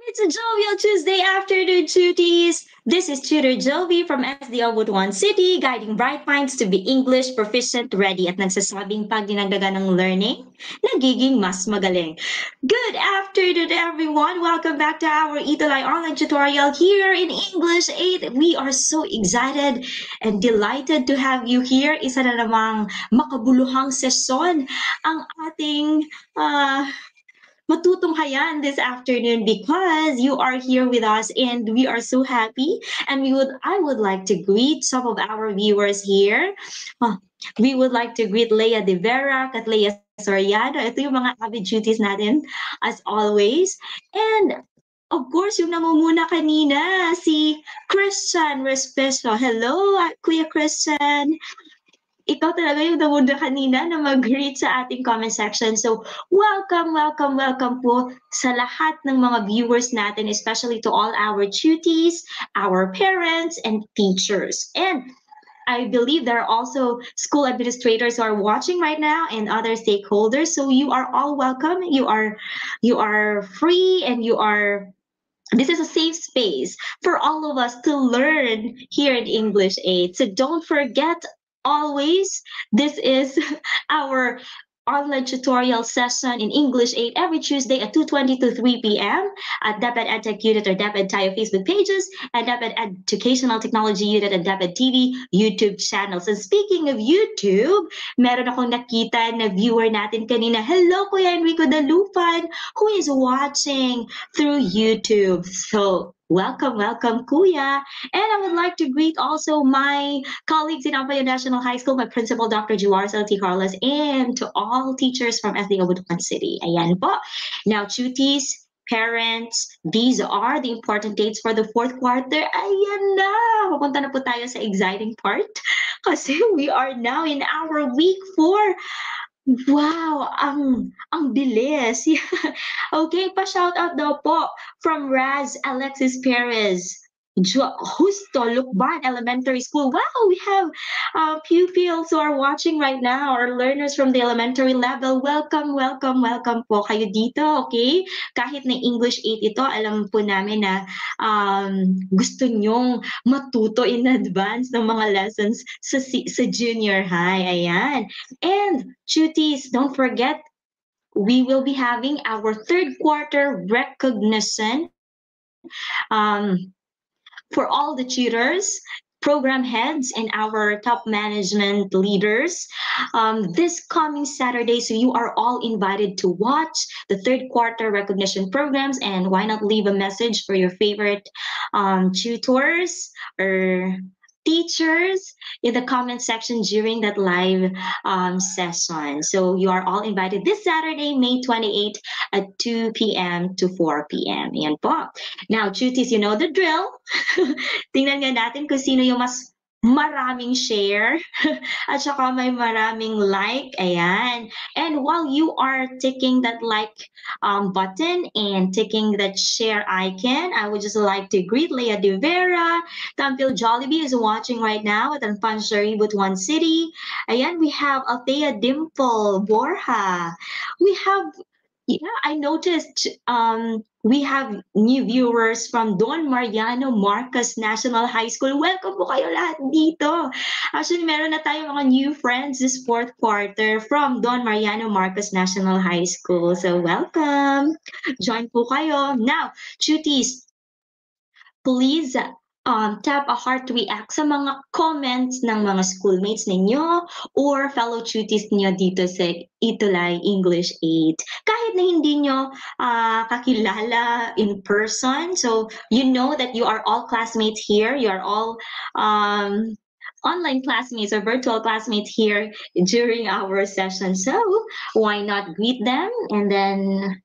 It's a jovial Tuesday afternoon, Tuties. This is Tutor Jovi from SDO One City, guiding bright minds to be English proficient ready at nagsasabing pag dinagdagan ng learning, nagiging mas magaling. Good afternoon, everyone. Welcome back to our Italay online tutorial here in English 8. We are so excited and delighted to have you here. Isa na namang makabuluhang sesyon ang ating matutunghayan this afternoon because you are here with us and we are so happy and I would like to greet some of our viewers here. We would like to greet Leia De Vera, Leia Soriano. Ito yung mga avid duties natin as always. And of course, yung namumuna kanina, si Christian Respeso. Hello, Kuya Christian. Ikaw talaga yung namuna kanina na mag-greet sa ating comment section. So, welcome po sa lahat ng mga viewers natin, especially to all our tuties, our parents, and teachers. And I believe there are also school administrators who are watching right now and other stakeholders. So you are all welcome. You are free and this is a safe space for all of us to learn here in English 8. So don't forget always, this is our online tutorial session in English 8 every Tuesday at 2:20 to 3 p.m. at DepEd EdTech Unit or DepEd Tayo Facebook pages and DepEd Educational Technology Unit and DepEd TV YouTube channels. And speaking of YouTube, meron akong nakita na viewer natin kanina. Hello, Kuya Enrico Dalupan, who is watching through YouTube. So, welcome, Kuya. And I would like to greet also my colleagues in Ampaya National High School, my principal, Dr. Juar T. Carlos, and to all teachers from SDO Butuan City. Ayan po. Now, tuties, parents, these are the important dates for the fourth quarter. Ayan na! Pupunta na po tayo sa exciting part kasi we are now in our week 4. Wow, ang bilis. Okay, pa-shoutout daw po from Raz Alexis Perez. Justo Lukban Elementary School. Wow, we have pupils who are watching right now, or learners from the elementary level. Welcome po kayo dito, okay? Kahit na English 8 ito, alam po namin na gusto nyong matuto in advance ng mga lessons sa junior high. Ayan. And, cuties, don't forget, we will be having our third quarter recognition for all the tutors, program heads, and our top management leaders this coming Saturday. So you are all invited to watch the third quarter recognition programs, and why not leave a message for your favorite tutors or teachers in the comment section during that live session. So you are all invited this Saturday, May 28 at 2 p.m. to 4 p.m. Yan po. Now, tuties, you know the drill. Tingnan nga natin kung sino yung mas maraming share at saka may maraming like. Ayan. And while you are ticking that like button and ticking that share icon, I would just like to greet Leia De Vera. Tampil Jollibee is watching right now at Alpanshari Butuan City. Ayan, we have Althea Dimple Borja. We have, yeah, I noticed we have new viewers from Don Mariano Marcos National High School. Welcome po kayo lahat dito. Actually, meron na tayong mga new friends this fourth quarter from Don Mariano Marcos National High School. So, welcome. Join po kayo. Now, cuties, please tap a heart to react sa mga comments ng mga schoolmates ninyo or fellow tuties niyo dito sa Itulay English 8. Kahit na hindi nyo kakilala in person, so you know that you are all classmates here, you are all online classmates or virtual classmates here during our session. So why not greet them and then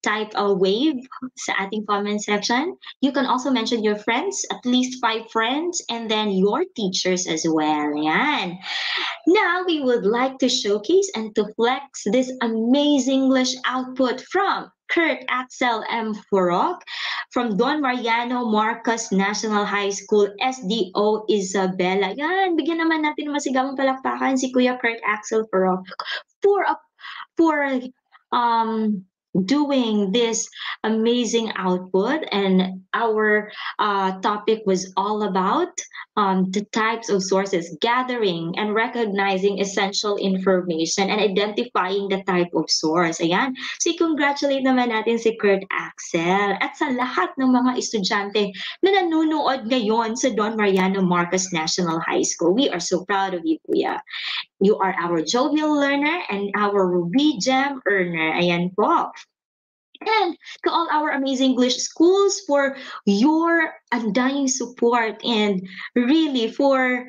type a wave sa ating comment section. You can also mention your friends, at least 5 friends, and then your teachers as well. Yan. Now, we would like to showcase and to flex this amazing English output from Kurt Axel M. Furok from Don Mariano Marcos National High School, SDO Isabela. Yan, bigyan naman natin masigabong palakpakan si Kuya Kurt Axel Furok for doing this amazing output. And our topic was all about the types of sources, gathering and recognizing essential information and identifying the type of source. Ayan. So, congratulate naman natin si Kurt Axel at sa lahat ng mga estudyante na nanonood ngayon sa Don Mariano Marcos National High School. We are so proud of you, Kuya. You are our jovial learner and our Ruby Gem earner. Ayan po. And to all our amazing English schools for your undying support and really for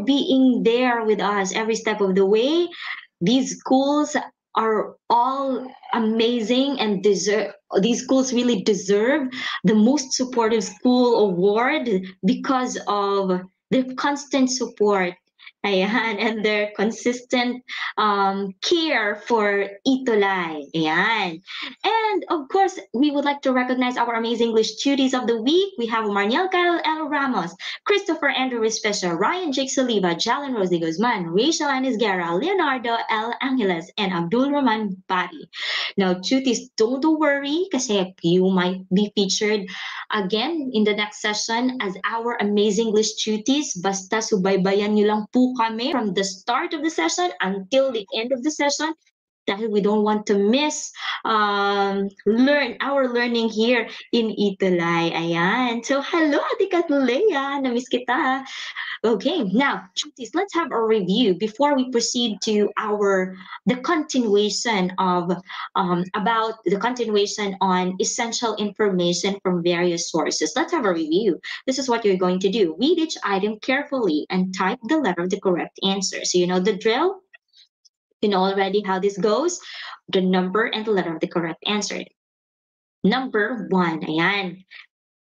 being there with us every step of the way. These schools are all amazing and deserve these schools really deserve the most supportive school award because of their constant support. Ayan, and their consistent care for Itulay. Ayan. And of course, we would like to recognize our amazing English tuties of the week. We have Marniel Kyle L. Ramos, Christopher Andrew Espesa, Ryan Jake Saliba, Jalen Rosie Guzman, Rachel Anis Guerra, Leonardo L. Angeles, and Abdul Rahman Badi. Now, tuties, don't worry kasi you might be featured again in the next session as our amazing English tuties. Basta subaybayan nyo lang po kami from the start of the session until the end of the session dahil we don't want to miss our learning here in Itulay. Ayan. So, hello, Ate Katlea. Na-miss kita. Okay, now, Chutis, let's have a review before we proceed to the continuation of about the continuation on essential information from various sources. Let's have a review. This is what you're going to do. Read each item carefully and type the letter of the correct answer. So you know the drill? You know already how this goes? The number and the letter of the correct answer. Number 1, ayan.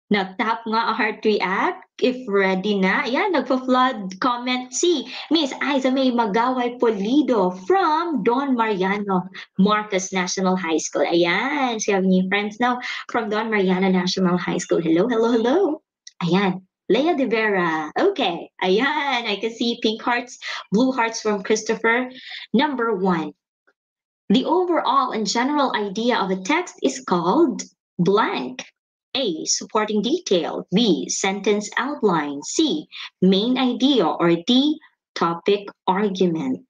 Now, tap nga a heart react if ready na. Ayan, nagpa-flood comment si Miss Aiza May Magaway Polido from Don Mariano Marcos National High School. Ayan, so you have new friends now from Don Mariano National High School. Hello, hello, hello. Ayan, Leia De Vera. Okay, ayan, I can see pink hearts, blue hearts from Christopher. Number 1. The overall and general idea of a text is called blank. A. Supporting detail. B. Sentence outline. C. Main idea. Or D. Topic argument.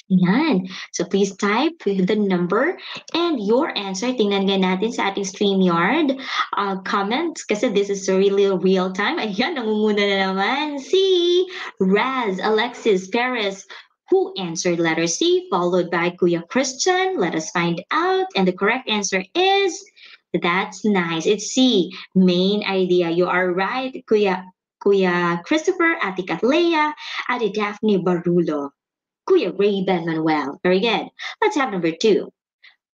Yan. So please type the number and your answer. Tingnan nga natin sa ating StreamYard comments kasi this is really real time. Ayan, nangunguna na naman si Raz, Alexis, Perez, who answered letter C, followed by Kuya Christian. Let us find out. And the correct answer is, that's nice. It's C, main idea. You are right, Kuya Christopher, Ate Katlea, Ate Daphne Barulo, Kuya Ray-Ben Manuel. Very good. Let's have number 2.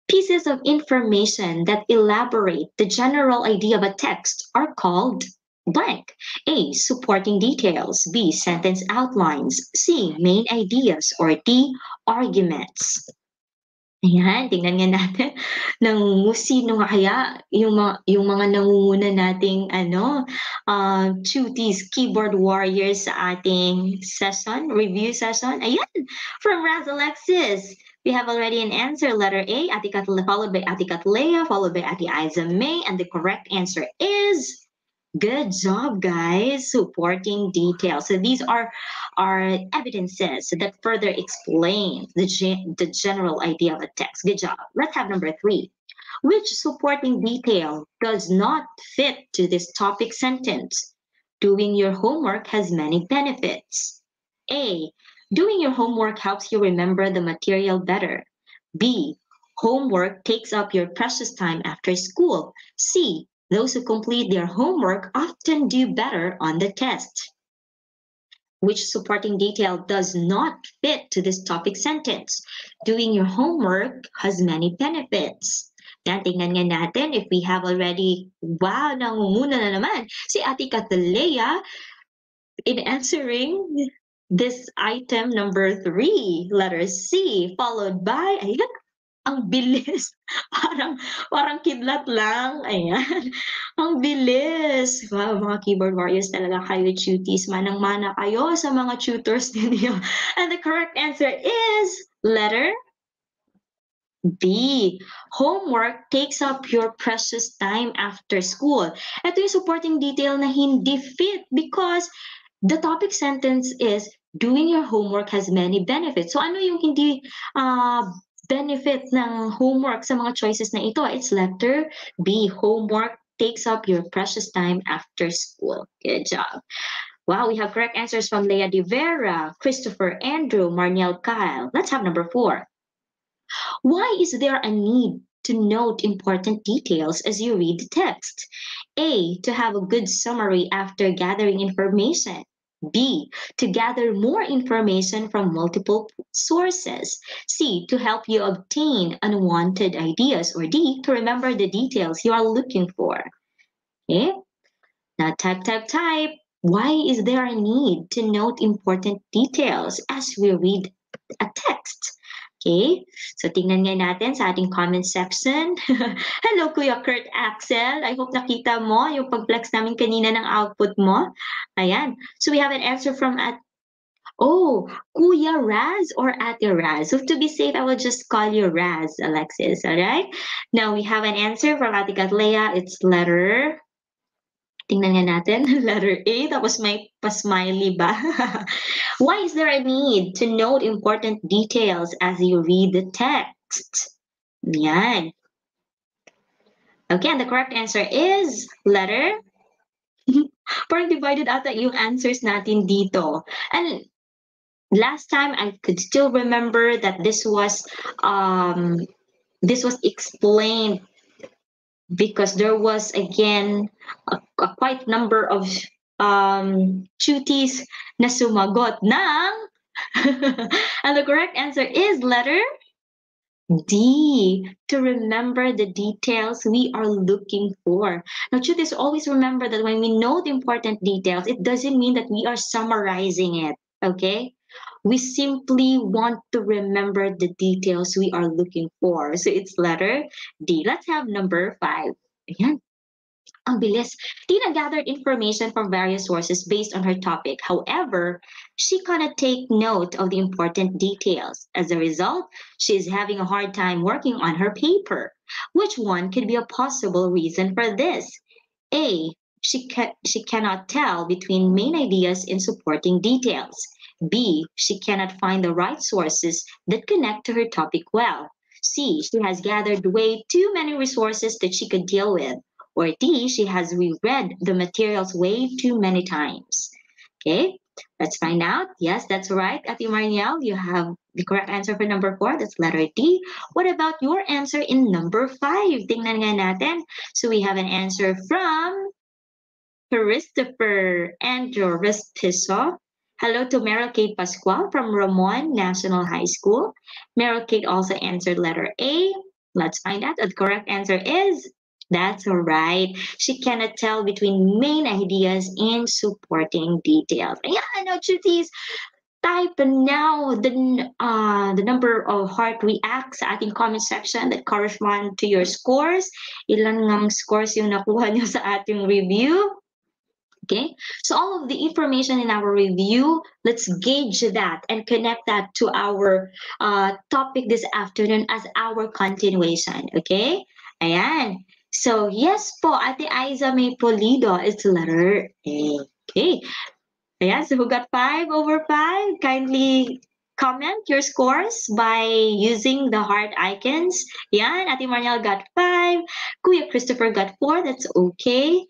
Pieces of information that elaborate the general idea of a text are called blank. A. Supporting details. B. Sentence outlines. C. Main ideas. Or D. Arguments. Ayan, tingnan nga natin sino nga kaya yung mga nangunguna nating cuties, keyboard warriors sa ating review session. Ayan, from Raz Alexis. We have already an answer, letter A, Ate Katlea, followed by Ate Katlea, followed by Ate Aiza May, and the correct answer is, good job, guys, supporting details. So these are evidences that further explain the general idea of a text. Good job. Let's have number 3. Which supporting detail does not fit to this topic sentence? Doing your homework has many benefits. A. Doing your homework helps you remember the material better. B. Homework takes up your precious time after school. C. Those who complete their homework often do better on the test. Which supporting detail does not fit to this topic sentence? Doing your homework has many benefits. Yan, tingnan nga natin if we have already, wow, nangunguna na naman si Ate Katlea in answering this item number 3, letter C, followed by, ayan, ang bilis. parang kidlat lang. Ayan. Ang bilis. Wow, mga keyboard warriors talaga kayo, tuties. Manang-mana kayo sa mga tutors ninyo. And the correct answer is letter B, homework takes up your precious time after school. Ito yung supporting detail na hindi fit because the topic sentence is doing your homework has many benefits. So ano yung hindi benefit ng homework sa mga choices na ito? It's letter B, homework takes up your precious time after school. Good job. Wow, we have correct answers from Leah De Vera, Christopher, Andrew, Marniel, Kyle. Let's have number 4. Why is there a need to note important details as you read the text? A, to have a good summary after gathering information. B, to gather more information from multiple sources. C, to help you obtain unwanted ideas. Or D, to remember the details you are looking for. Okay? Now type. Why is there a need to note important details as we read a text? Okay, so tingnan nga natin sa ating comment section. Hello, Kuya Kurt Axel. I hope nakita mo yung pag-flex namin kanina ng output mo. Ayan. So we have an answer from Kuya Raz or Ate Raz. So to be safe, I will just call you Raz, Alexis. All right. Now we have an answer from Ate Katlea. It's letter. Tingnan nga natin. Letter A. Tapos may pa-smiley ba? Why is there a need to note important details as you read the text? Yan. Okay, and the correct answer is letter. Parang divided ata yung answers natin dito. And last time I could still remember that this was explained because there was again a quite number of cuties na sumagot ng and the correct answer is letter D, to remember the details we are looking for. Now, cuties, always remember that when we know the important details, it doesn't mean that we are summarizing it, okay? We simply want to remember the details we are looking for. So it's letter D. Let's have number 5. Ayan. Ang bilis. Tina gathered information from various sources based on her topic. However, she cannot take note of the important details. As a result, she is having a hard time working on her paper. Which one could be a possible reason for this? A, she cannot tell between main ideas and supporting details. B, she cannot find the right sources that connect to her topic well. C, she has gathered way too many resources that she could deal with. Or D, she has reread the materials way too many times. Okay, let's find out. Yes, that's right, Ate Marniel. You have the correct answer for number 4. That's letter D. What about your answer in number 5? Tingnan nga natin. So we have an answer from Christopher Andrew Respiso. Hello to Meryl Kate Pascual from Ramon National High School. Meryl Kate also answered letter A. Let's find out. The correct answer is that's all right. She cannot tell between main ideas and supporting details. Ayan, no, cuties. Type now the number of heart reacts sa ating comment section that correspond to your scores. Ilan ngang scores yung nakuha nyo sa ating review? Okay, so all of the information in our review, let's gauge that and connect that to our topic this afternoon as our continuation. Okay, ayan. So yes po, Ate Aiza May Polido, it's letter A. Okay, ayan. So who got 5 over 5? Kindly comment your scores by using the heart icons. Yan, Ate Marniel got 5. Kuya Christopher got 4. That's okay.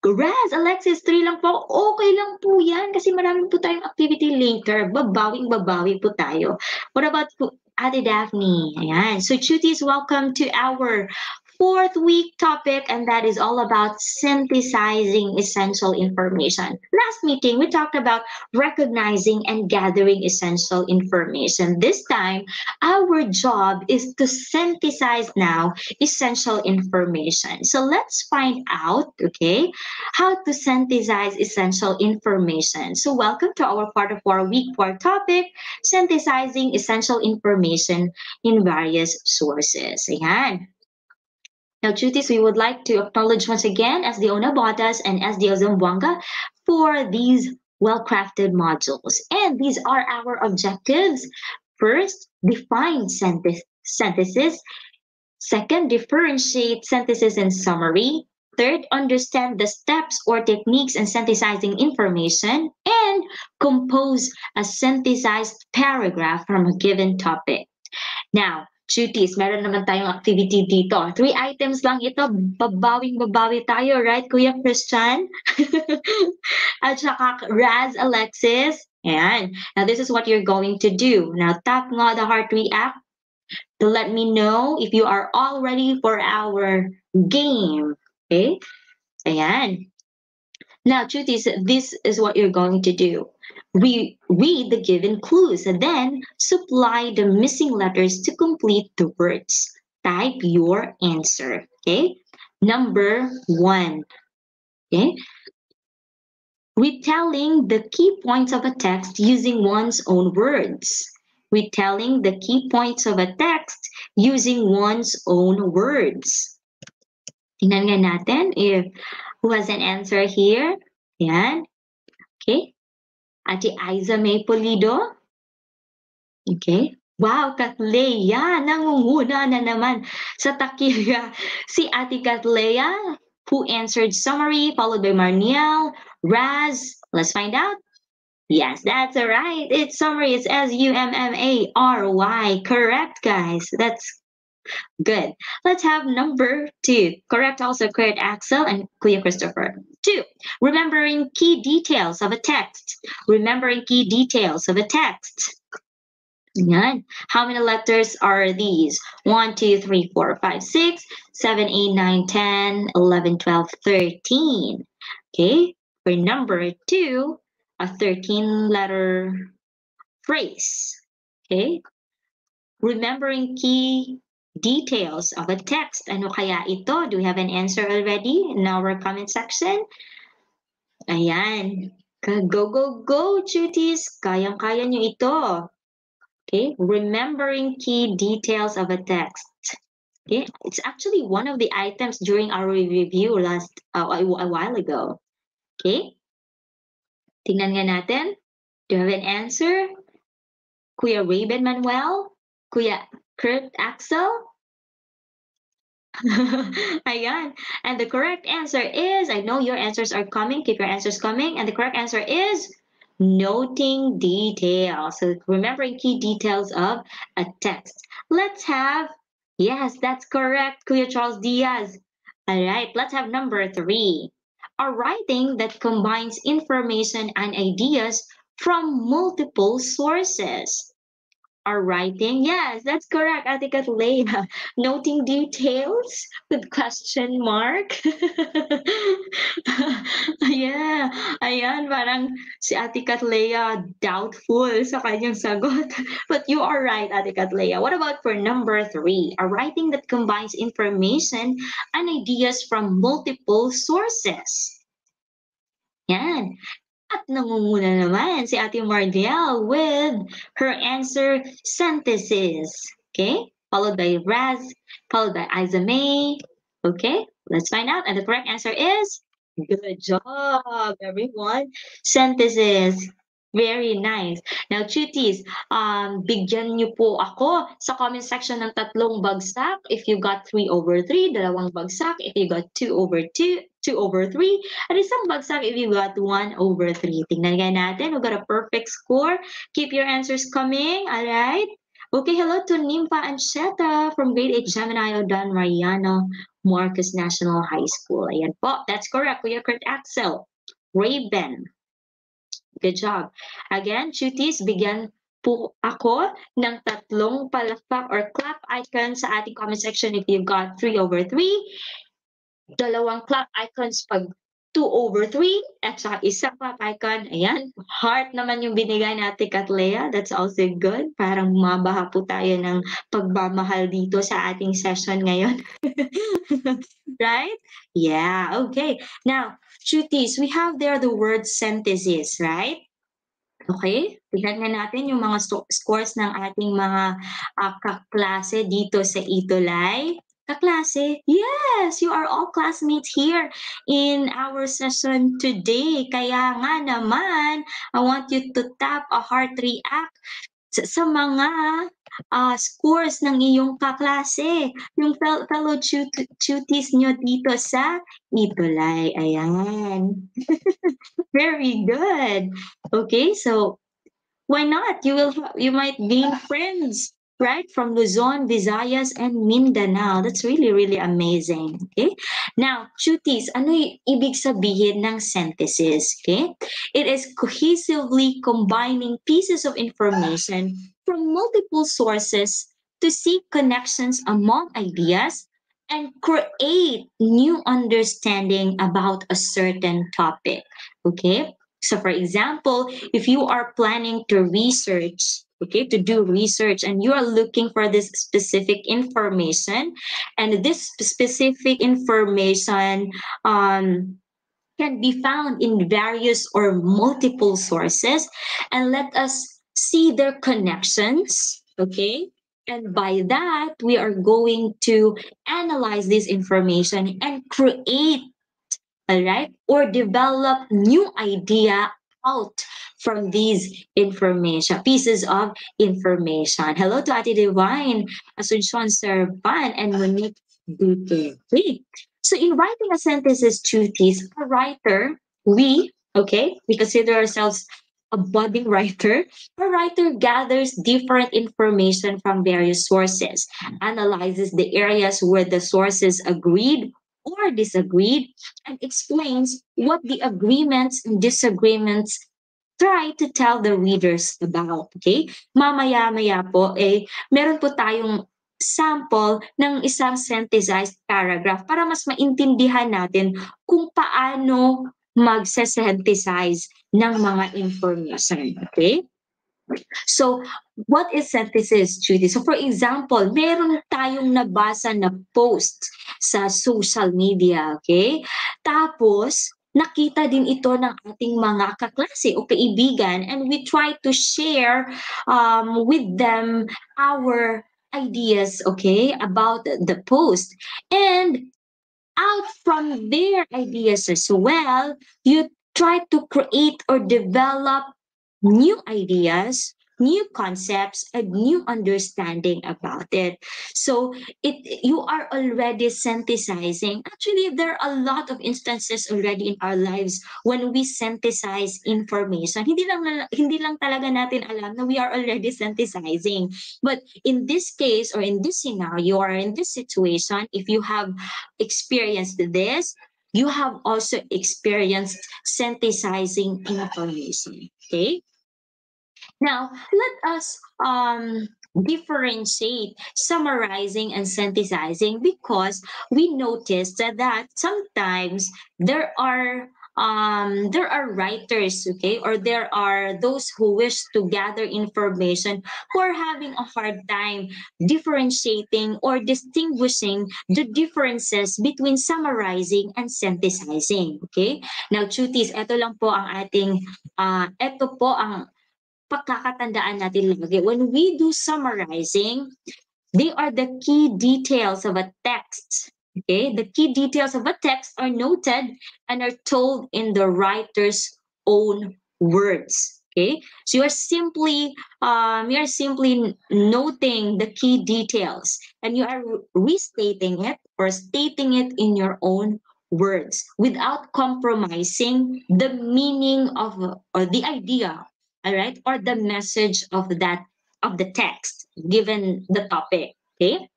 Raz, Alexis, 3 lang po. Okay lang po yan kasi marami po tayong activity later. Babawi po tayo. What about Ate Daphne? Ayan. So, cuties, welcome to our 4th week topic, and that is all about synthesizing essential information. Last meeting, we talked about recognizing and gathering essential information. This time, our job is to synthesize now essential information. So let's find out, okay, how to synthesize essential information. So welcome to our part of our week 4 topic, synthesizing essential information in various sources. Ayan. Now, cuties, we would like to acknowledge once again as the Onabotas and as the Ozambuanga for these well-crafted modules. And these are our objectives. First, define synthesis. Second, differentiate synthesis and summary. Third, understand the steps or techniques in synthesizing information. And compose a synthesized paragraph from a given topic. Now, cuties, meron naman tayong activity dito. 3 items lang ito. Babawing-babawi tayo, right, Kuya Christian? At saka Raz Alexis. Ayan. Now, this is what you're going to do. Now, tap nga the heart react to let me know if you are all ready for our game. Okay? Ayan. Now, cuties, this is what you're going to do. We read the given clues and then supply the missing letters to complete the words. Type your answer. Okay? Number 1. Okay? Retelling the key points of a text using one's own words. Retelling the key points of a text using one's own words. Tingnan nga natin if who has an answer here. Yan. Okay. Ate Aiza May Polido. Okay. Wow, Katleya, nangunguna na naman sa takilya si Ate Katleya, who answered summary, followed by Marniel, Raz. Let's find out. Yes, that's right. It's summary. It's Summary. Correct, guys. That's good. Let's have number 2. Correct also, correct Axel and Kuya Christopher. 2. Remembering key details of a text. Remembering key details of a text. Yan. How many letters are these? 1, 2, 3, 4, 5, 6, 7, 8, 9, 10, 11, 12, 13. Okay. For number 2, a 13-letter phrase. Okay. Remembering key details of a text. Ano kaya ito? Do we have an answer already in our comment section? Ayan. Go, go, go, cuties. Kayang-kaya nyo ito. Okay. Remembering key details of a text. Okay. It's actually one of the items during our review last a while ago. Okay. Tingnan nga natin. Do you have an answer? Kuya Raven Manuel? Kuya Kurt Axel? Ayan. And the correct answer is, I know your answers are coming. Keep your answers coming. And the correct answer is noting details. So remembering key details of a text. Let's have, yes, that's correct, Kuya Charles Diaz. All right, let's have number 3. A writing that combines information and ideas from multiple sources. Are writing. Yes, that's correct, Ate Katleya. Noting details with question mark. Yeah, ayan, parang si Ate Katleya doubtful sa kanyang sagot. But you are right, Ate Katleya. What about for number 3? A writing that combines information and ideas from multiple sources. Yan. At nangunguna naman si Ate Mardial with her answer, synthesis. Okay? Followed by Raz, followed by Isa May. Okay? Let's find out. And the correct answer is, good job, everyone. Synthesis. Very nice. Now, cuties, bigyan niyo po ako sa comment section ng 3 bagsak. If you got 3/3, 2 bagsak. If you got 2/2, 2/3. At isang bagsak if you got 1/3. Tingnan nga natin. We got a perfect score. Keep your answers coming. All right? Okay, hello to Nympha Ancheta from grade 8 Gemini Odan Mariano Marcos National High School. Ayan po. That's correct. Kuya Kurt Axel. Raven. Good job. Again, cuties, bigyan po ako ng 3 palakpak or clap icons sa ating comment section if you've got 3/3. 2 clap icons pag 2/3 at saka isang clap icon. Ayan, heart naman yung binigay natin, Katleya. That's also good. Parang mabaha po tayo ng pagmamahal dito sa ating session ngayon. Right? Yeah, okay. Now, cuties, we have there the word synthesis, right? Okay, tignan nga natin yung mga scores ng ating mga kaklase dito sa Itolay. Kaklase, yes, you are all classmates here in our session today. Kaya nga naman, I want you to tap a heart react sa mga scores ng iyong kaklase, yung fellow tuties nyo dito sa Itulay. Ayan. Very good. Okay, so why not? You might gain friends, right? From Luzon, Visayas, and Mindanao. That's really, really amazing. Okay? Now, cuties, ano ibig sabihin ng synthesis? Okay? It is cohesively combining pieces of information from multiple sources to seek connections among ideas and create new understanding about a certain topic. Okay? So, for example, if you are planning to research, okay, to do research, and you are looking for this specific information, and this specific information can be found in various or multiple sources, and let us see their connections, okay? And by that, we are going to analyze this information and create, all right, or develop new idea out from these information, pieces of information. Hello to Ate Divine, Asuncion Servan, and Monique Duterte. So in writing a synthesis treatise, a writer, we consider ourselves a budding writer. A writer gathers different information from various sources, analyzes the areas where the sources agreed or disagreed, and explains what the agreements and disagreements try to tell the readers about. Okay? Mamaya-maya po, meron po tayong sample ng isang synthesized paragraph para mas maintindihan natin kung paano magse-synthesize ng mga information. Okay? So, what is synthesis, Judy? So, for example, meron tayong nabasa na post sa social media, okay? Tapos, nakita din ito ng ating mga kaklase o kaibigan, and we try to share with them our ideas, okay, about the post. And out from their ideas as well, you try to create or develop new ideas, new concepts, and new understanding about it. So you are already synthesizing. Actually, there are a lot of instances already in our lives when we synthesize information. Hindi lang talaga natin alam na we are already synthesizing. But in this case or in this scenario or in this situation, if you have experienced this, you have also experienced synthesizing information. Okay? Now, let us differentiate summarizing and synthesizing, because we noticed that sometimes there are writers, okay, or there are those who wish to gather information who are having a hard time differentiating or distinguishing the differences between summarizing and synthesizing. Okay? Now, cuties, ito po ang pagkakatandaan natin lagi. When we do summarizing, they are the key details of a text. Okay? The key details of a text are noted and are told in the writer's own words. Okay? So you are simply noting the key details, and you are restating it or stating it in your own words without compromising the meaning of or the idea, all right, or the message of the text given the topic. Okay?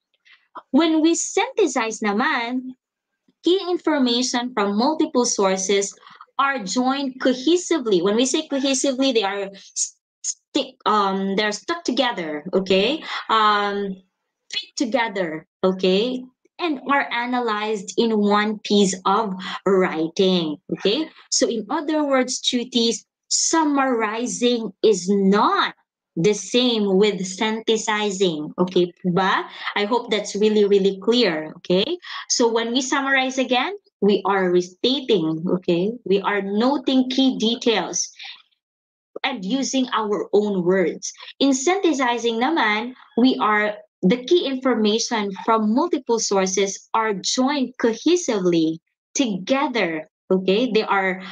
When we synthesize naman, key information from multiple sources are joined cohesively. When we say cohesively, they're stuck together, okay? Fit together, okay? And are analyzed in one piece of writing, okay? So in other words, Chutis, summarizing is not the same with synthesizing, okay? But I hope that's really, really clear, okay? So when we summarize again, we are restating, okay? We are noting key details and using our own words. In synthesizing naman, the key information from multiple sources are joined cohesively together. Okay, they are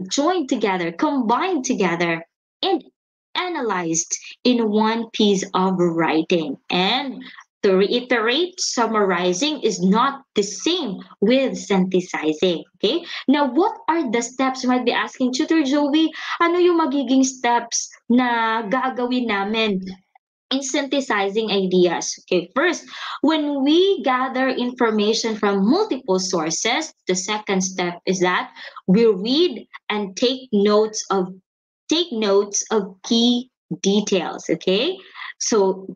joined together, combined together, and analyzed in one piece of writing. And to reiterate, summarizing is not the same with synthesizing. Okay? Now, what are the steps? You might be asking, Tutor Joey, ano yung magiging steps na gagawin namin in synthesizing ideas? Okay, first, when we gather information from multiple sources, the second step is that we read and take notes of key details. Okay, so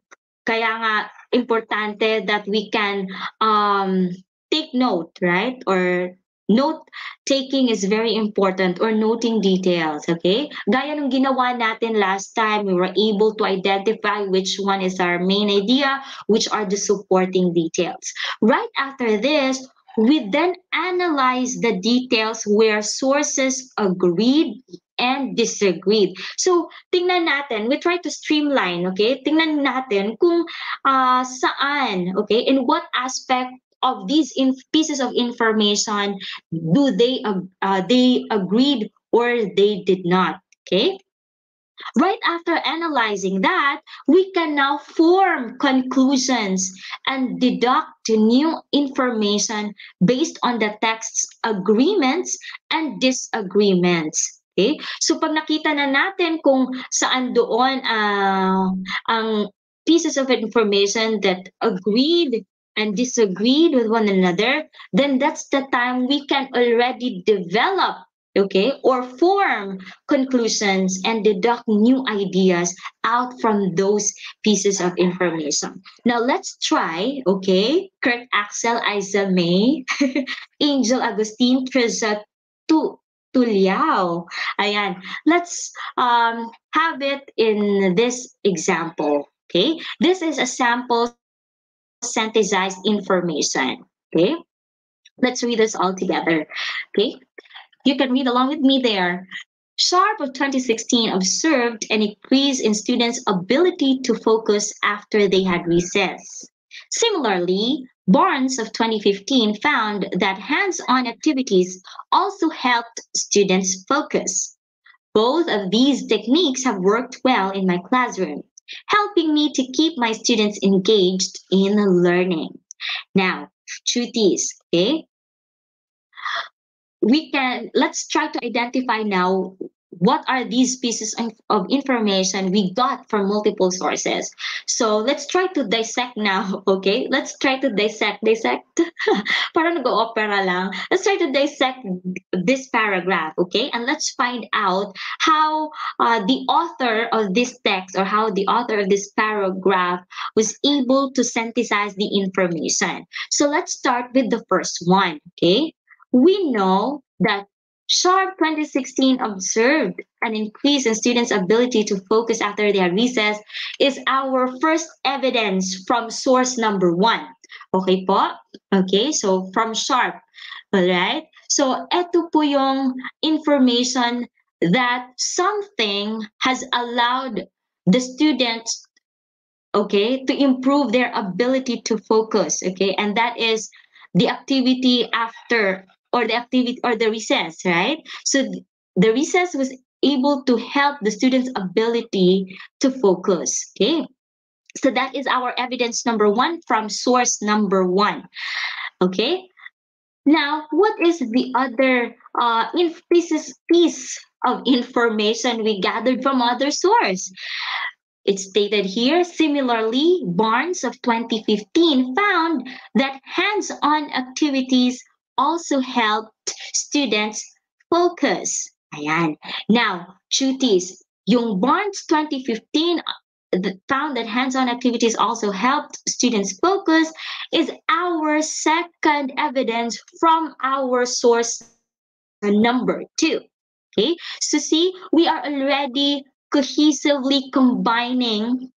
kaya nga importante that we can um, take note, right? Or note taking is very important, or noting details. Okay, gaya ng ginawa natin last time, we were able to identify which one is our main idea, which are the supporting details. Right after this, we then analyze the details where sources agreed and disagreed. So, tingnan natin, we try to streamline, okay? Tingnan natin kung saan, okay, in what aspect of these pieces of information do they agreed or they did not, okay? Right after analyzing that, we can now form conclusions and deduct new information based on the text's agreements and disagreements. Okay? So pag nakita na natin kung saan doon ang pieces of information that agreed and disagreed with one another, then that's the time we can already develop, okay, or form conclusions and deduct new ideas out from those pieces of information. Now let's try, okay, Kurt Axel, Isa May, Angel Agustin, Trizat, Tu Tuliao. Ayan. Let's have it in this example. Okay. This is a sample synthesized information. Okay. Let's read this all together. Okay. You can read along with me there. Sharp of 2016 observed an increase in students' ability to focus after they had recess. Similarly, Barnes of 2015 found that hands on activities also helped students focus. Both of these techniques have worked well in my classroom, helping me to keep my students engaged in learning. Now, truth is, okay, let's try to identify now what are these pieces of information we got from multiple sources. So let's try to dissect now. Okay, let's try to dissect parang nag-opera lang. Let's try to dissect this paragraph. Okay, and let's find out how the author of this text, or how the author of this paragraph was able to synthesize the information. So let's start with the first one. Okay, we know that Sharp 2016 observed an increase in students' ability to focus after their recess is our first evidence from source number one. Okay po? Okay, so from Sharp. Alright? So, eto po yung information that something has allowed the students, okay, to improve their ability to focus, okay, and that is the activity after, or the activity, or the recess, right? So the recess was able to help the students ability to focus, okay. So that is our evidence number one from source number one. Okay, now what is the other piece of information we gathered from other source? It's stated here. Similarly, Barnes of 2015 found that hands-on activities also helped students focus. Ayan. Now, cuties, yung Barnes 2015 found that hands-on activities also helped students focus is our second evidence from our source number two. Okay, so see, we are already cohesively combining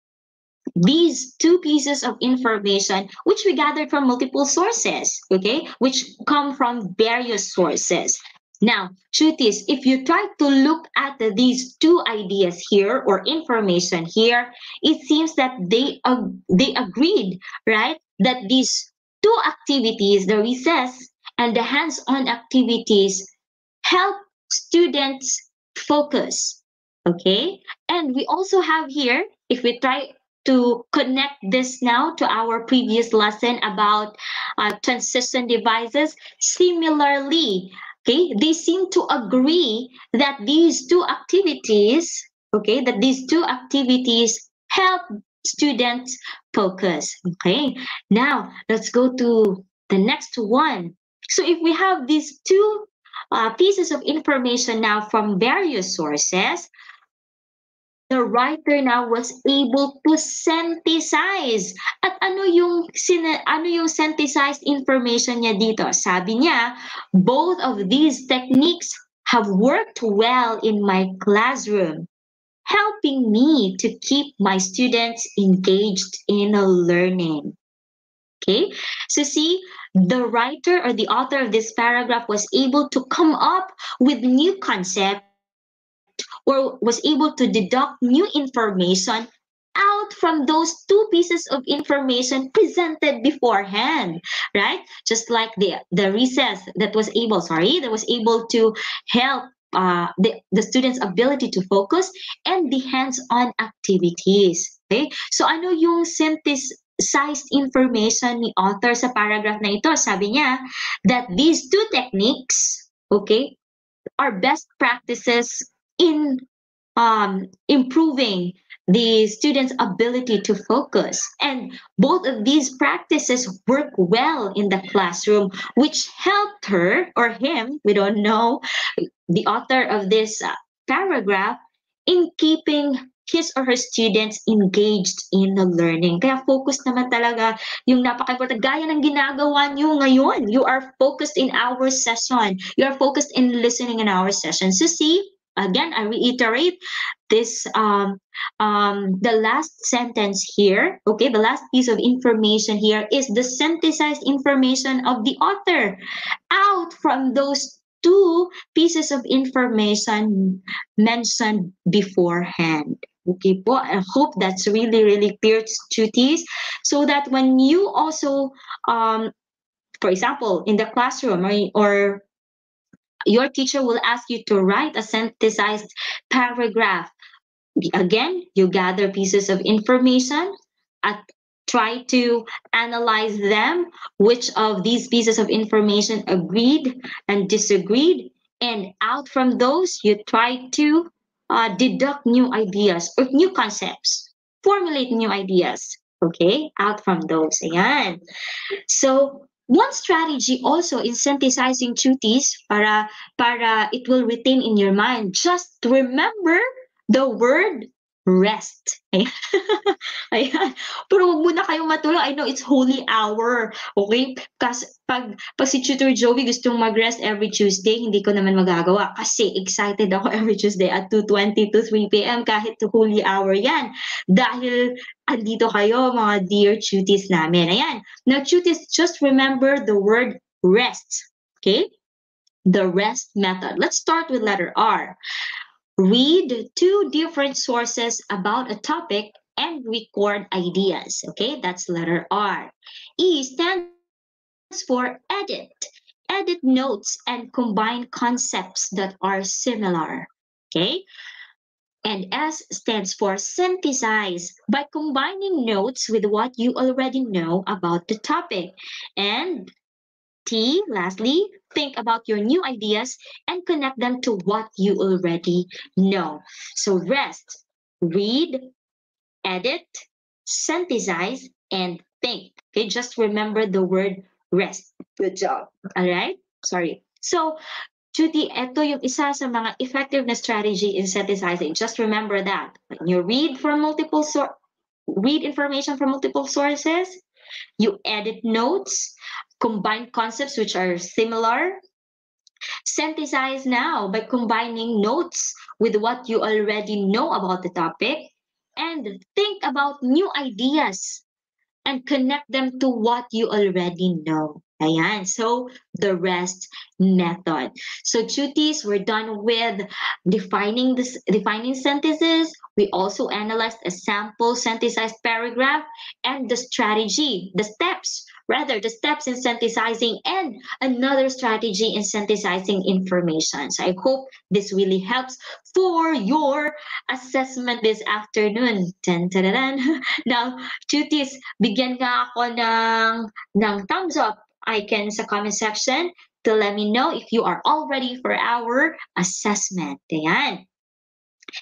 these two pieces of information which we gathered from multiple sources, okay, which come from various sources. Now, truth is, if you try to look at these two ideas here, or information here, it seems that they agreed, right, that these two activities, the recess and the hands-on activities, help students focus. Okay. And we also have here, if we try to connect this now to our previous lesson about transition devices, similarly, okay, they seem to agree that these two activities, okay, that these two activities help students focus. Okay. Now, let's go to the next one. So if we have these two pieces of information now from various sources, the writer now was able to synthesize. At ano yung synthesized information niya dito? Sabi niya, both of these techniques have worked well in my classroom, helping me to keep my students engaged in learning. Okay, so see, the writer or the author of this paragraph was able to come up with new concept or was able to deduct new information out from those two pieces of information presented beforehand, right? Just like the recess that was able to help the students' ability to focus and the hands-on activities. Okay? So ano yung synthesized information ni author sa paragraph na ito? Sabi niya that these two techniques, okay, are best practices in improving the student's ability to focus. And both of these practices work well in the classroom, which helped her or him, we don't know, the author of this paragraph, in keeping his or her students engaged in the learning. Kaya focus naman talaga yung napaka-important. Gaya ng ginagawa nyo ngayon. You are focused in our session. You are focused in listening in our session. So see, again, I reiterate this the last sentence here, okay, the last piece of information here is the synthesized information of the author out from those two pieces of information mentioned beforehand. Okay po, I hope that's really, really clear to students so that when you also, for example, in the classroom or your teacher will ask you to write a synthesized paragraph. Again, you gather pieces of information, at, try to analyze them, which of these pieces of information agreed and disagreed, and out from those, you try to deduct new ideas or new concepts, formulate new ideas, okay, out from those. Ayan. So, one strategy also in synthesizing duties para it will retain in your mind, just remember the word rest. Ayan. Ayan. Pero wag muna kayong matulog. I know it's holy hour. Okay? Kasi pag si Tutor Joey gustong mag-rest every Tuesday, hindi ko naman magagawa kasi excited ako every Tuesday at 2:20 to 3 p.m. kahit holy hour yan. Dahil andito kayo, mga dear cuties namin. Ayan. Now, cuties, just remember the word rest. Okay? The rest method. Let's start with letter R. Read two different sources about a topic and record ideas. Okay, that's letter R. E stands for edit. Edit notes and combine concepts that are similar. Okay, and S stands for synthesize by combining notes with what you already know about the topic. And T, lastly, think about your new ideas and connect them to what you already know. So rest, read, edit, synthesize, and think. Okay, just remember the word rest. Good job. All right? Sorry. So, Judy, ito yung isa sa mga effective na strategy in synthesizing. Just remember that. When you read information from multiple sources, you edit notes, combine concepts which are similar, synthesize now by combining notes with what you already know about the topic, and think about new ideas and connect them to what you already know. Ayan. So, the rest method. So, cuties, we're done with defining sentences. We also analyzed a sample synthesized paragraph and the steps in synthesizing and another strategy in synthesizing information. So, I hope this really helps for your assessment this afternoon. Dun, dun, dun, dun. Now, cuties, bigyan nga ako ng thumbs up icon sa comment section to let me know if you are all ready for our assessment. Ayan.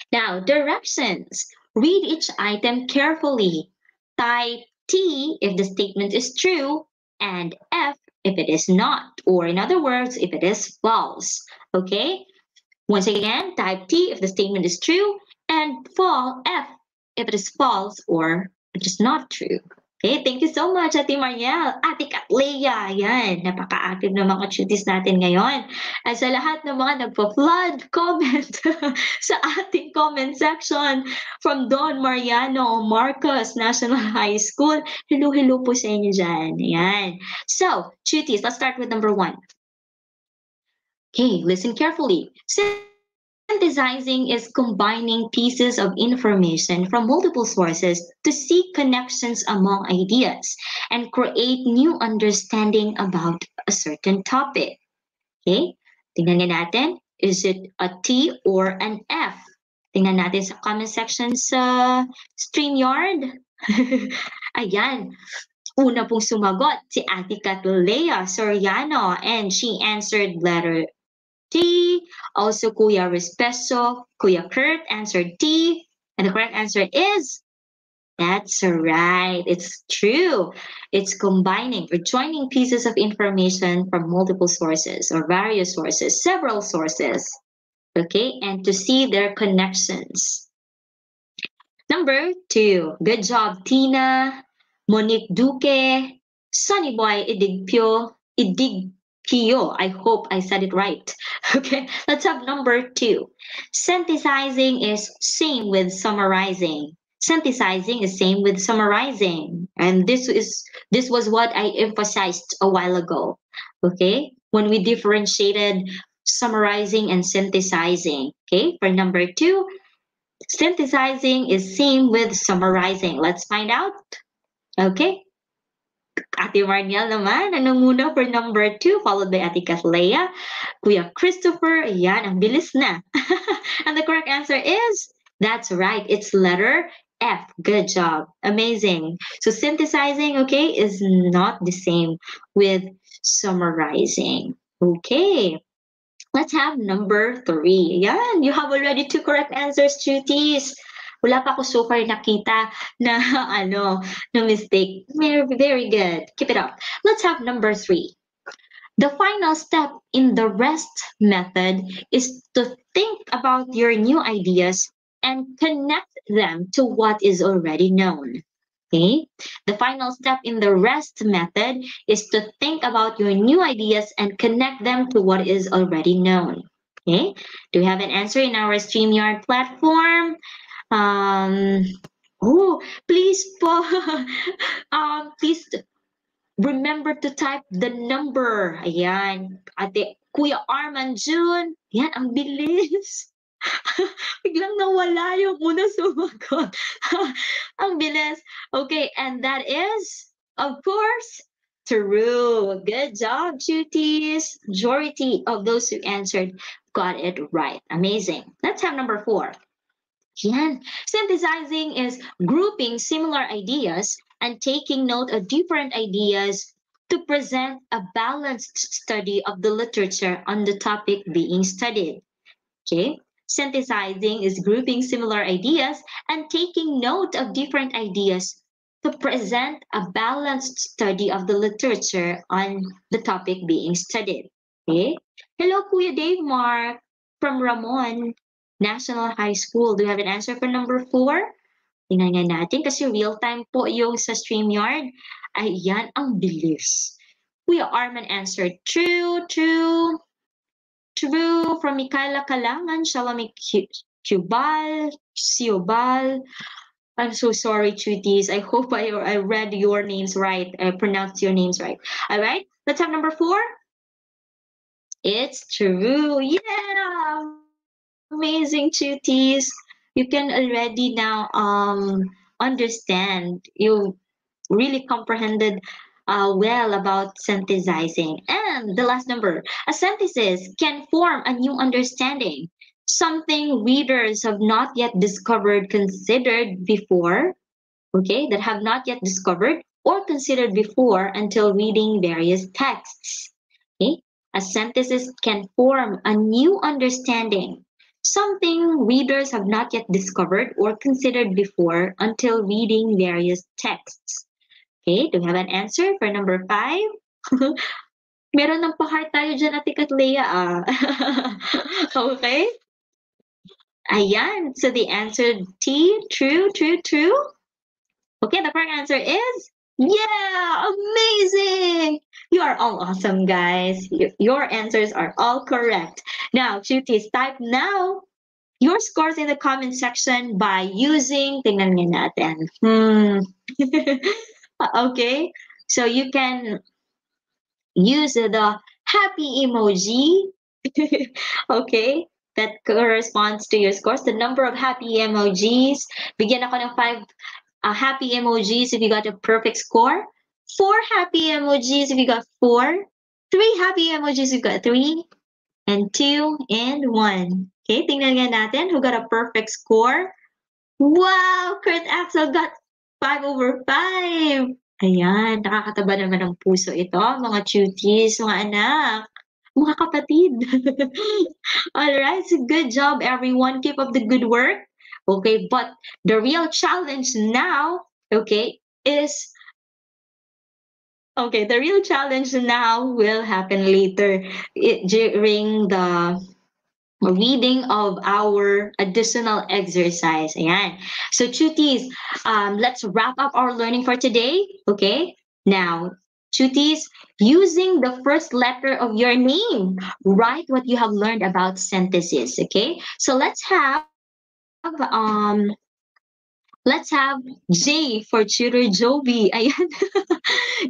Now, directions. Read each item carefully. Type T if the statement is true and F if it is not, or in other words, if it is false. Okay? Once again, type T if the statement is true and F if it is false or it is not true. Okay, thank you so much, Ate Mariel. Ate Katleya, yan. Napaka-active ng mga cuties natin ngayon. At sa lahat ng mga nagpa-flood comment sa ating comment section from Don Mariano Marcos National High School. Hello, hello po sa inyo dyan. Ayan. So, cuties, let's start with number 1. Okay, listen carefully. Synthesizing is combining pieces of information from multiple sources to see connections among ideas and create new understanding about a certain topic. Okay? Tingnan nga natin. Is it a T or an F? Tingnan natin sa comment section sa StreamYard. Ayan. Una pong sumagot si Ate Catlea Soriano and she answered letter T. Also, Kuya Respeso, Kuya Kurt answered T. And the correct answer is, that's right. It's true. It's combining or joining pieces of information from multiple sources or various sources, several sources. Okay, and to see their connections. Number 2. Good job, Tina, Monique Duque, Sunny Boy Idigpio. I hope I said it right. Okay, let's have number 2. Synthesizing is same with summarizing. Synthesizing is same with summarizing. And this was what I emphasized a while ago. Okay, when we differentiated summarizing and synthesizing. Okay, for number 2, synthesizing is same with summarizing. Let's find out. Okay. Ate Marniel naman, nangunguna for number 2, followed by Ate Kathleya. Kuya Christopher, ayan, ang bilis na. And the correct answer is, that's right, it's letter F. Good job. Amazing. So synthesizing, okay, is not the same with summarizing. Okay. Let's have number 3. Yan, you have already 2 correct answers, cuties. Wala pa ako so far nakita na na mistake. Very, very good. Keep it up. Let's have number 3. The final step in the rest method is to think about your new ideas and connect them to what is already known. Okay? The final step in the rest method is to think about your new ideas and connect them to what is already known. Okay? Do we have an answer in our StreamYard platform? Please please remember to type the number. Ayan. Ate Kuya Arman June. Yan, ang bilis. Biglang nawala yung una sumagot. Ang bilis. Okay, and that is, of course, true. Good job, cuties. Majority of those who answered got it right. Amazing. Let's have number 4. Yan. Synthesizing is grouping similar ideas and taking note of different ideas to present a balanced study of the literature on the topic being studied. Okay? Synthesizing is grouping similar ideas and taking note of different ideas to present a balanced study of the literature on the topic being studied. Okay? Hello, Kuya Dave Mark from Ramon National High School. Do you have an answer for number 4? Tingnan nga natin kasi real-time po yung sa StreamYard. Ayan, ang bilis. Kuya Arman answered true, true, true. From Mikaela Kalangan, Shalomik Siobal. I'm so sorry, cuties. I hope I read your names right. I pronounced your names right. All right. Let's have number 4. It's true. Yeah, amazing, cuties. You can already now understand. You really comprehended well about synthesizing. And the last number, a synthesis can form a new understanding, something readers have not yet discovered, considered before, okay, that have not yet discovered or considered before until reading various texts. Okay? A synthesis can form a new understanding, something readers have not yet discovered or considered before until reading various texts. Okay, do we have an answer for number 5? Meron ng pa-heart tayo dyan, Ate Katlea, ah. Okay? Ayan. So the answer T, true, true, true. Okay, the correct answer is yeah, amazing. You are all awesome, guys. Your answers are all correct. Now, cuties, type now your scores in the comment section by using, tingnan nga natin. Okay, so you can use the happy emoji. Okay, that corresponds to your scores. The number of happy emojis. Bigyan ako ng 5 happy emojis if you got a perfect score. 4 happy emojis if you got 4. 3 happy emojis if you got 3. And 2 and 1. Okay, tingnan nga natin who got a perfect score. Wow! Kurt Axel got 5 over 5. Ayan, nakakataba naman ng puso ito, mga cuties, mga anak, mga kapatid. Alright, so good job everyone. Keep up the good work. Okay, but the real challenge now, okay, is okay, the real challenge now will happen later during the reading of our additional exercise. Ayan. So, cuties, let's wrap up our learning for today. Okay. Now, cuties, using the first letter of your name, write what you have learned about synthesis. Okay. So let's have J for tutor Joby. Ayan.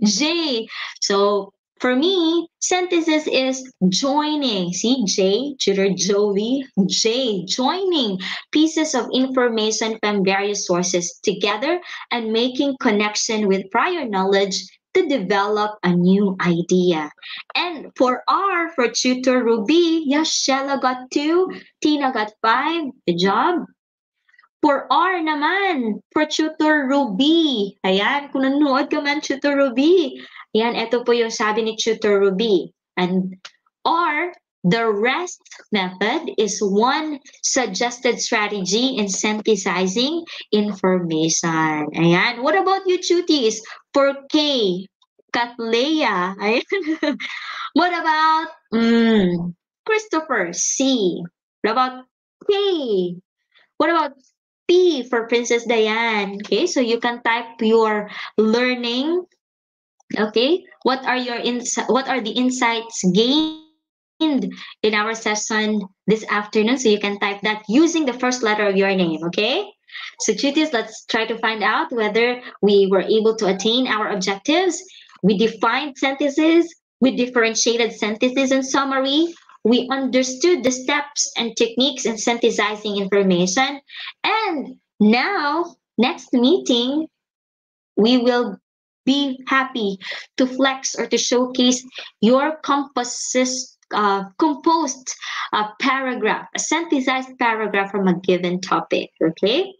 J. So for me, synthesis is joining. See, J, tutor Joey, J, joining pieces of information from various sources together and making connection with prior knowledge to develop a new idea. And for R, for tutor Ruby, yes, Shella got 2, Tina got 5. Good job. For R naman, for Tutor Ruby. Ayan, kung nanonood ka man, Tutor Ruby. Ayan, ito po yung sabi ni Tutor Ruby. And R, the rest method is one suggested strategy in synthesizing information. Ayan, what about you, cuties? For K, Katlea. Ayan. What about Christopher, C? What about K? What about P for Princess Diane? Okay, so you can type your learning. Okay, what are the insights gained in our session this afternoon? So you can type that using the first letter of your name. Okay, so cuties, let's try to find out whether we were able to attain our objectives. We defined synthesis, we differentiated synthesis and summary, we understood the steps and techniques in synthesizing information, and now, next meeting, we will be happy to flex or to showcase your composed paragraph, a synthesized paragraph from a given topic. Okay.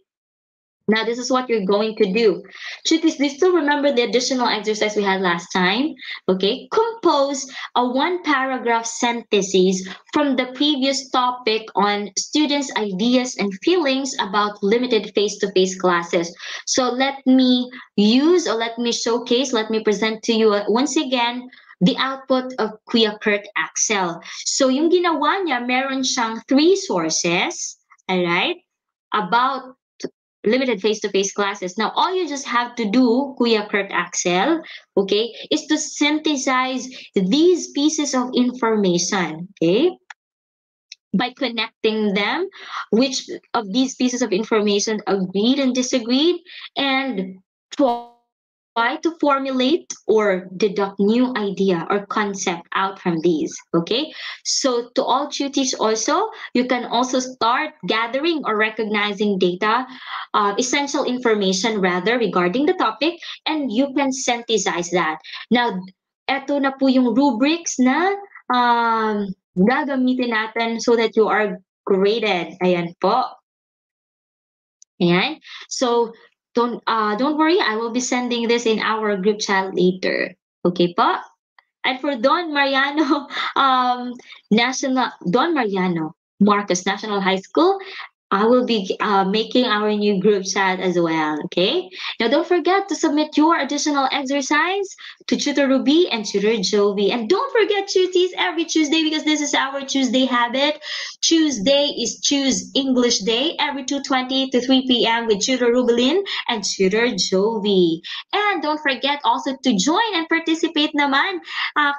Now, this is what you're going to do. Chickies, do you still remember the additional exercise we had last time? Okay, compose a one paragraph synthesis from the previous topic on students' ideas and feelings about limited face-to-face classes. So let me use or let me showcase, let me present to you once again the output of Kuya Kurt Axel. So yung ginawa niya, meron siyang 3 sources, all right, about limited face-to-face classes. Now, all you just have to do, Kuya Kurt Axel, okay, is to synthesize these pieces of information, okay, by connecting them, which of these pieces of information agreed and disagreed, and twice try to formulate or deduct new idea or concept out from these. Okay, so to all tutees also, you can also start gathering or recognizing data, essential information rather regarding the topic, and you can synthesize that. Now, eto na po yung rubrics na gagamitin natin so that you are graded. Ayan po. Ayan. So, don't worry, I will be sending this in our group chat later. Okay po? And for Don Mariano, Don Mariano Marcos National High School, I will be making our new group chat as well. Okay. Now, don't forget to submit your additional exercise to Tutor Ruby and Tutor Jovi. And don't forget, Tuties, every Tuesday, because this is our Tuesday habit. Tuesday is Choose English Day every 2:20 to 3 p.m. with Tutor Rubilin and Tutor Jovi. And don't forget also to join and participate naman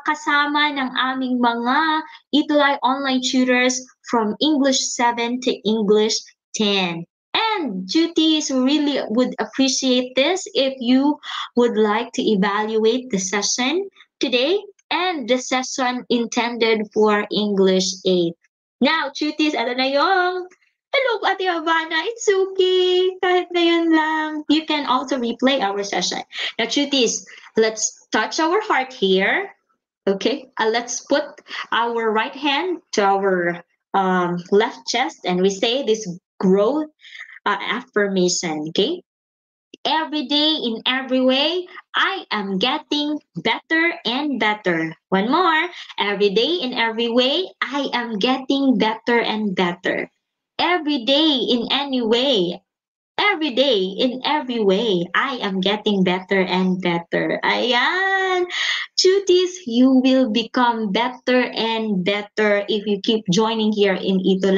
kasama ng aming mga Itulay online tutors from English 7 to English 10. And duties really would appreciate this if you would like to evaluate the session today and the session intended for English 8. Now, duties, ano na yung hello, Ate Havana. It's okay. Kahit ngayon lang. You can also replay our session. Now, cuties, let's touch our heart here. Okay, let's put our right hand to our left chest and we say this growth affirmation. Okay, every day in every way, I am getting better and better. One more, every day in every way, I am getting better and better. Every day in any way, every day, in every way, I am getting better and better. Ayan! Cuties, you will become better and better if you keep joining here in Itulay.